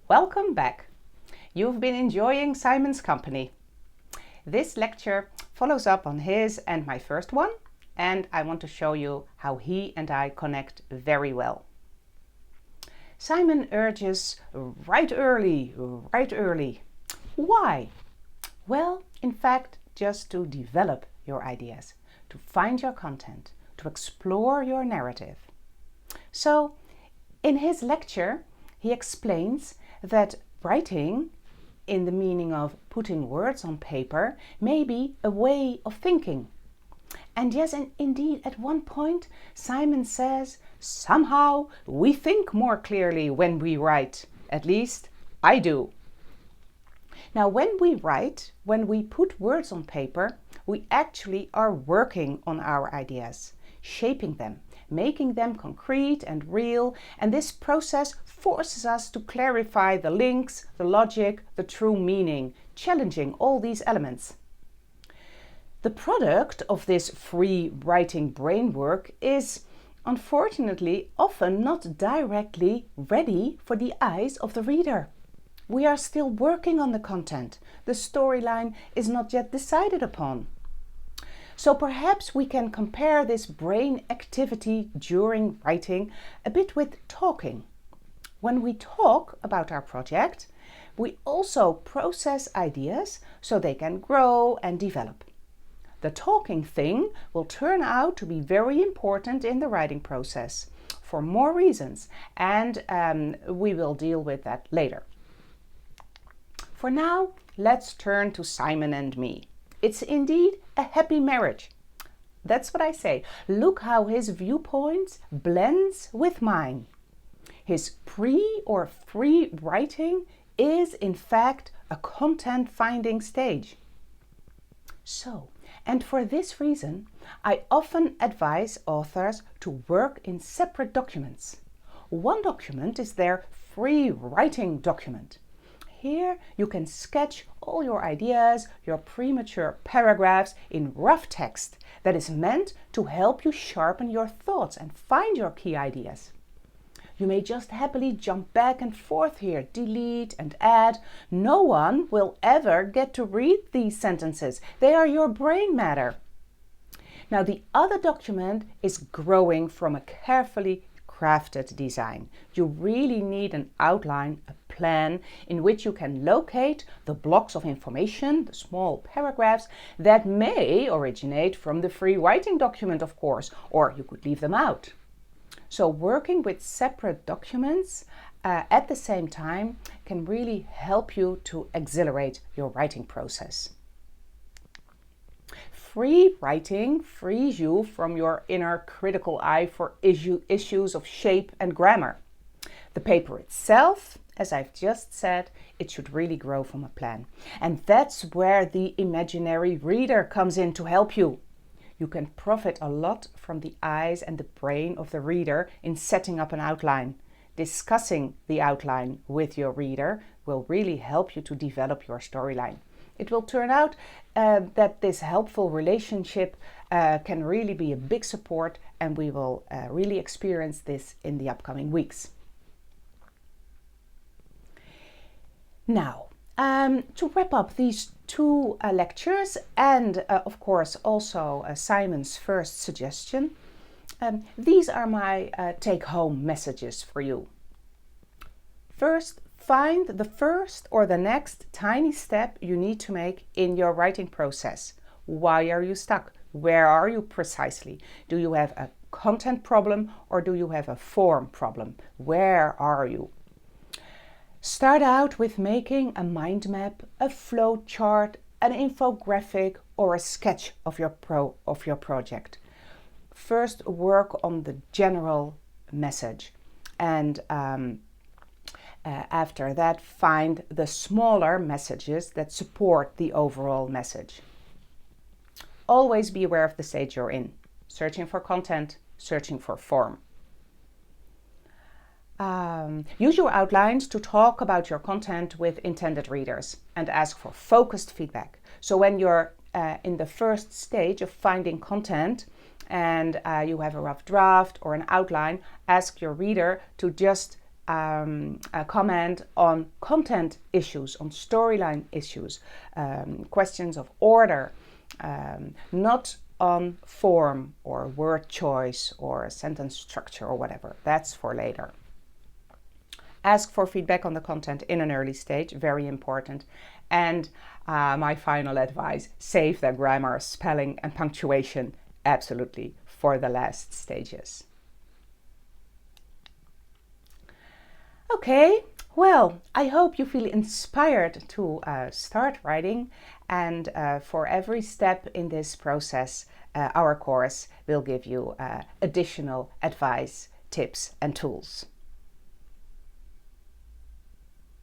Welcome back. You've been enjoying Simon's company. This lecture follows up on his and my first one, and I want to show you how he and I connect very well. Simon urges write early. Why? Well, in fact, just to develop your ideas, to find your content, to explore your narrative. So, in his lecture, he explains that writing, in the meaning of putting words on paper, may be a way of thinking. And yes, and indeed, at one point, Simon says, somehow we think more clearly when we write. At least, I do. Now, when we write, when we put words on paper, we actually are working on our ideas, shaping them, making them concrete and real, and this process forces us to clarify the links, the logic, the true meaning, challenging all these elements. The product of this free writing brain work is, unfortunately, often not directly ready for the eyes of the reader. We are still working on the content. The storyline is not yet decided upon. So perhaps we can compare this brain activity during writing a bit with talking. When we talk about our project, we also process ideas so they can grow and develop. The talking thing will turn out to be very important in the writing process for more reasons, and we will deal with that later. For now, let's turn to Simon and me. It's indeed a happy marriage. That's what I say. Look how his viewpoint blends with mine. His pre or free writing is in fact a content finding stage. So, and for this reason, I often advise authors to work in separate documents. One document is their free writing document. Here you can sketch all your ideas, your premature paragraphs in rough text that is meant to help you sharpen your thoughts and find your key ideas. You may just happily jump back and forth here, delete and add. No one will ever get to read these sentences. They are your brain matter. Now, the other document is growing from a carefully crafted design. You really need an outline, a plan in which you can locate the blocks of information, the small paragraphs that may originate from the free writing document, of course, or you could leave them out. So working with separate documents at the same time can really help you to accelerate your writing process. Free writing frees you from your inner critical eye for issues of shape and grammar. The paper itself, as I've just said, it should really grow from a plan. And that's where the imaginary reader comes in to help you. You can profit a lot from the eyes and the brain of the reader in setting up an outline. Discussing the outline with your reader will really help you to develop your storyline. It will turn out that this helpful relationship can really be a big support, and we will really experience this in the upcoming weeks. Now, to wrap up these two lectures and of course also Simon's first suggestion, these are my take-home messages for you. First, find the first or the next tiny step you need to make in your writing process. Why are you stuck? Where are you precisely? Do you have a content problem or do you have a form problem? Where are you? Start out with making a mind map, a flow chart, an infographic, or a sketch of your project. First, work on the general message, and after that, find the smaller messages that support the overall message. Always be aware of the stage you're in. Searching for content, searching for form. Use your outlines to talk about your content with intended readers and ask for focused feedback. So when you're in the first stage of finding content and you have a rough draft or an outline, ask your reader to just comment on content issues, on storyline issues, questions of order, not on form or word choice or sentence structure or whatever. That's for later. Ask for feedback on the content in an early stage, very important. And my final advice, save the grammar, spelling and punctuation absolutely for the last stages. Okay, well, I hope you feel inspired to start writing, and for every step in this process, our course will give you additional advice, tips and tools.